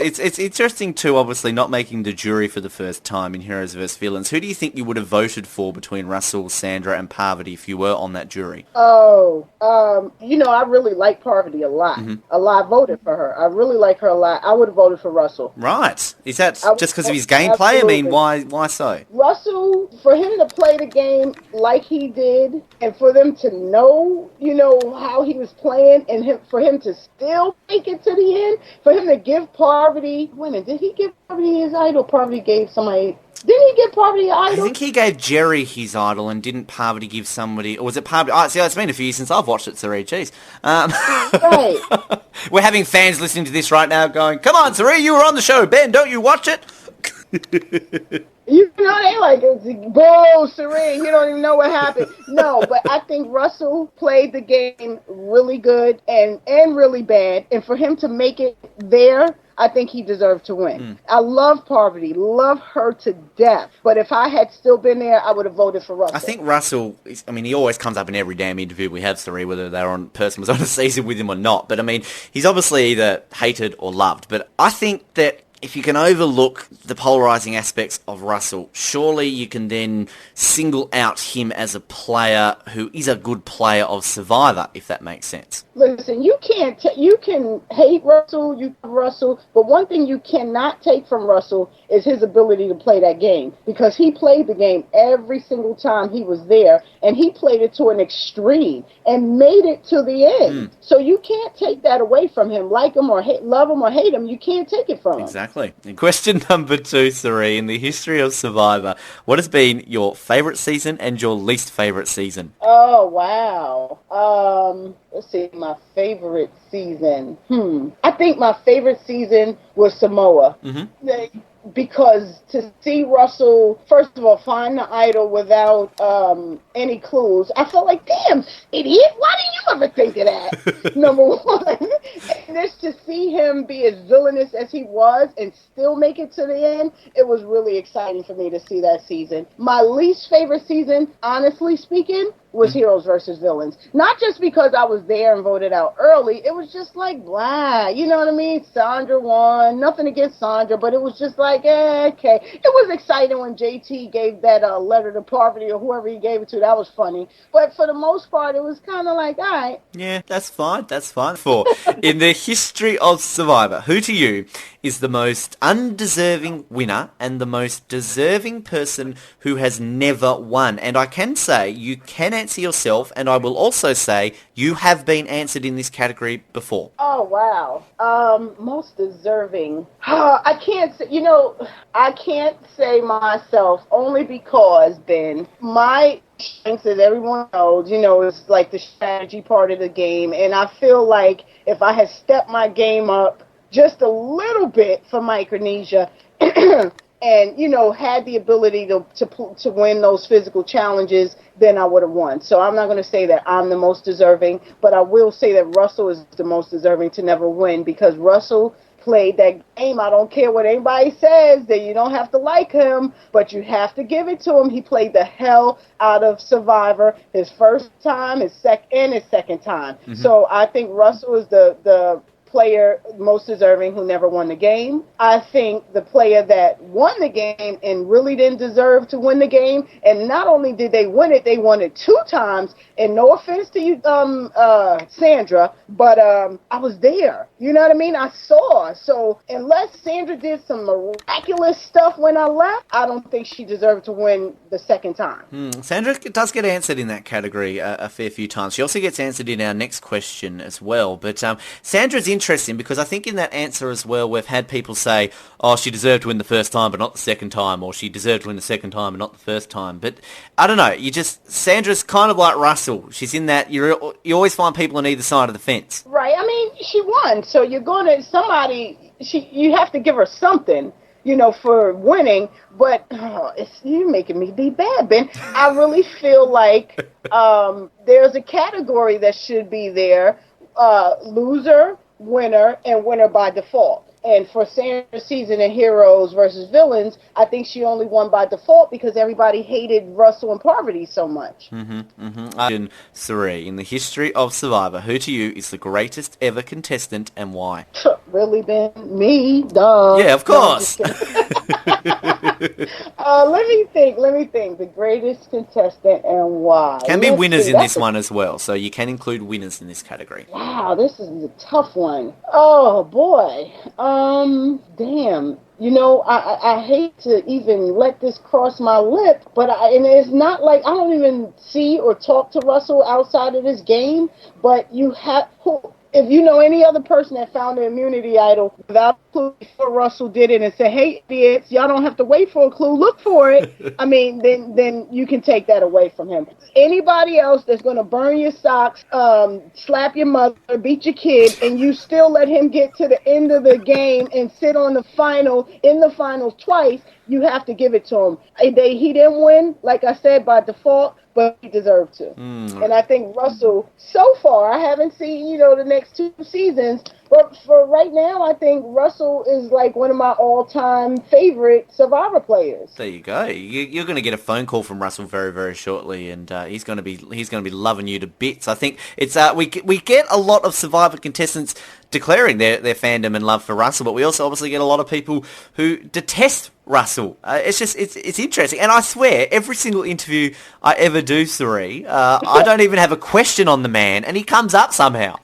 It's interesting too, obviously, not making the jury for the first time in Heroes vs. Villains. Who do you think you would have voted for between Russell, Sandra, and Parvati if you were on that jury? I really like Parvati a lot. A lot. I voted for her. I really like her a lot. I would have voted for Russell. Right. Is that just because of his gameplay? Absolutely. I mean, why so? Russell, for him to play the game like he did, and for them to know, how he was playing, and for him to still make it to the end, for him to give Parvati, did he give Parvati his idol? Parvati gave somebody. Didn't he give Parvati an idol? I think he gave Jerry his idol, and didn't Parvati give somebody, or was it Parvati? Oh, see, it's been a few years since I've watched it, Cirie. Jeez. Right. We're having fans listening to this right now going, come on, Cirie, you were on the show. Ben, don't you watch it? They like, boo, Cirie, you don't even know what happened. No, but I think Russell played the game really good and really bad, and for him to make it there, I think he deserved to win. I love Parvati, love her to death, but if I had still been there, I would have voted for Russell. I think Russell, he always comes up in every damn interview we have, Cirie, whether person was on a season with him or not, but he's obviously either hated or loved, but I think that if you can overlook the polarising aspects of Russell, surely you can then single out him as a player who is a good player of Survivor, if that makes sense. Listen, you can hate Russell, but one thing you cannot take from Russell is his ability to play that game, because he played the game every single time he was there, and he played it to an extreme and made it to the end. So you can't take that away from him. Like him or love him or hate him, you can't take it from him. Exactly. And question number 2, Cirie, in the history of Survivor, what has been your favourite season and your least favourite season? Oh, wow. Let's see, my favorite season. I think my favorite season was Samoa. Because to see Russell, first of all, find the idol without any clues, I felt like, damn, idiot, why didn't you ever think of that? Number one. And just to see him be as villainous as he was and still make it to the end, it was really exciting for me to see that season. My least favorite season, honestly speaking, was Heroes versus Villains. Not just because I was there and voted out early, it was just like, blah, you know what I mean? Sandra won, nothing against Sandra, but it was just like, okay. It was exciting when JT gave that letter to Parvati or whoever he gave it to, that was funny. But for the most part, it was kind of like, all right. Yeah, that's fine. For in the history of Survivor, who to you is the most undeserving winner and the most deserving person who has never won? And I can say you can answer yourself, and I will also say you have been answered in this category before. Oh, wow. Most deserving. I can't say myself, only because, Ben, my strengths, as everyone knows, is like the strategy part of the game, and I feel like if I had stepped my game up just a little bit for Micronesia and, had the ability to win those physical challenges, then I would have won. So I'm not going to say that I'm the most deserving, but I will say that Russell is the most deserving to never win, because Russell played that game. I don't care what anybody says, that you don't have to like him, but you have to give it to him. He played the hell out of Survivor his first time, his second time. So I think Russell is the player most deserving who never won the game. I think the player that won the game and really didn't deserve to win the game, and not only did they win it 2 times, and no offense to you, Sandra, but I was there. You know what I mean? I saw. So unless Sandra did some miraculous stuff when I left, I don't think she deserved to win the second time. Sandra does get answered in that category a fair few times. She also gets answered in our next question as well. But Sandra's interesting, because I think in that answer as well, we've had people say, oh, she deserved to win the first time but not the second time, or she deserved to win the second time but not the first time. But I don't know, Sandra's kind of like Russell. She's in that, you always find people on either side of the fence. Right, I mean, she won, so you're going to, you have to give her something, for winning, but you're making me be bad, Ben. I really feel like there's a category that should be there, loser, winner, and winner by default. And for Sandra's season of heroes versus villains, I think she only won by default because everybody hated Russell and Parvati so much. Cirie, in the history of Survivor, who to you is the greatest ever contestant and why? Really been me, duh. Yeah, of course. No, let me think. The greatest contestant and why. Can be winners in this one as well, so you can include winners in this category. Wow, this is a tough one. Oh boy. Damn. You know, I hate to even let this cross my lip, but and it's not like I don't even see or talk to Russell outside of this game, but you have if you know any other person that found an immunity idol without a clue before Russell did it and said, hey, idiots, y'all don't have to wait for a clue, look for it. I mean, then you can take that away from him. Anybody else that's going to burn your socks, slap your mother, beat your kid, and you still let him get to the end of the game and sit on the finals twice, you have to give it to him. He didn't win, like I said, by default, but he deserved to. And I think Russell, so far, I haven't seen, the next 2 seasons, but for right now, I think Russell is like one of my all-time favorite Survivor players. There you go. You're going to get a phone call from Russell very, very shortly, and he's going to be loving you to bits. I think it's we get a lot of Survivor contestants declaring their fandom and love for Russell, but we also obviously get a lot of people who detest Russell. It's interesting, and I swear every single interview I ever do, Cirie, I don't even have a question on the man, and he comes up somehow.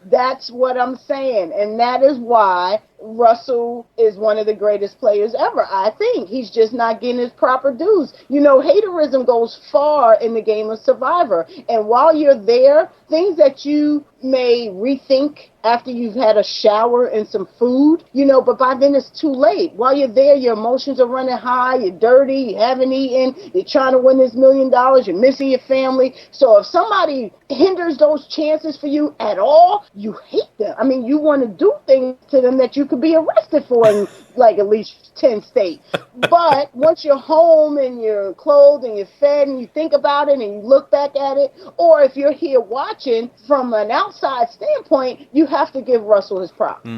That's what I'm saying, and that is why Russell is one of the greatest players ever. I think he's just not getting his proper dues. Haterism goes far in the game of Survivor, and while you're there, things that you may rethink after you've had a shower and some food, but by then it's too late. While you're there, your emotions are running high, you're dirty, you haven't eaten, you're trying to win this $1 million, you're missing your family. So if somebody hinders those chances for you at all, you hate them. I mean, you want to do things to them that you could be arrested for in like at least 10 states. But once you're home and you're clothed and you're fed and you think about it and you look back at it, or if you're here watching from an outside standpoint, you have to give Russell his props.